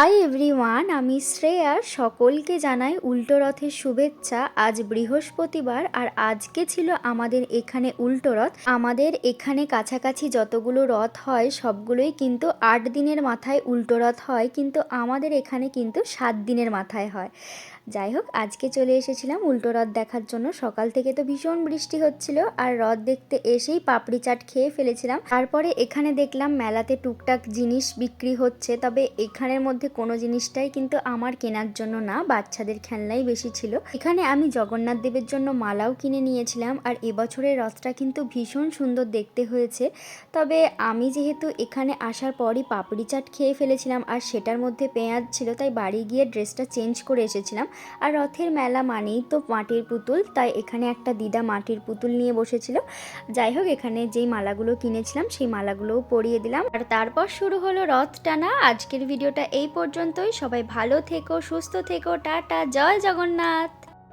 Hi everyone, আমি শ্রেয়া। সকলকে জানাই উল্টো রথের শুভেচ্ছা। আজ বৃহস্পতিবার আর আজকে ছিল আমাদের এখানে উল্টো রথ। আমাদের এখানে কাছাকাছি যতগুলো রথ হয় সবগুলোই কিন্তু 8 দিনের মাথায় উল্টো রথ হয়, কিন্তু আমাদের এখানে কিন্তু 7 দিনের মাথায় হয়। যাই হোক, আজকে চলে এসেছিলাম উল্টো রথ দেখার জন্য। সকাল থেকে তো ভীষণ বৃষ্টি হচ্ছিল আর রথ দেখতে এসেই পাপড়ি চাট খেয়ে ফেলেছিলাম। তারপরে এখানে দেখলাম মেলাতে টুকটাক জিনিস বিক্রি হচ্ছে, তবে এখানের মধ্যে কোনো জিনিসটাই কিন্তু আমার কেনার জন্য না, বাচ্চাদের খেলনাই বেশি ছিল। এখানে আমি জগন্নাথ দেবের জন্য মালাও কিনে নিয়েছিলাম। আর এবছরের রথটা কিন্তু ভীষণ সুন্দর দেখতে হয়েছে। তবে আমি যেহেতু এখানে আসার পরই পাপড়ি চাট খেয়ে ফেলেছিলাম আর সেটার মধ্যে পেঁয়াজ ছিল, তাই বাড়ি গিয়ে ড্রেসটা চেঞ্জ করে এসেছিলাম। আর রথের মেলা মানেই তো মাটির পুতুল, তাই এখানে একটা দিদা মাটির পুতুল নিয়ে বসেছিল। যাই হোক, এখানে যেই মালাগুলো কিনেছিলাম সেই মালাগুলোও পরিয়ে দিলাম। আর তারপর শুরু হলো রথ টানা। আজকের ভিডিওটা এই পর্যন্তই। সবাই ভালো থেকো, সুস্থ থেকো, টাটা, জয় জগন্নাথ।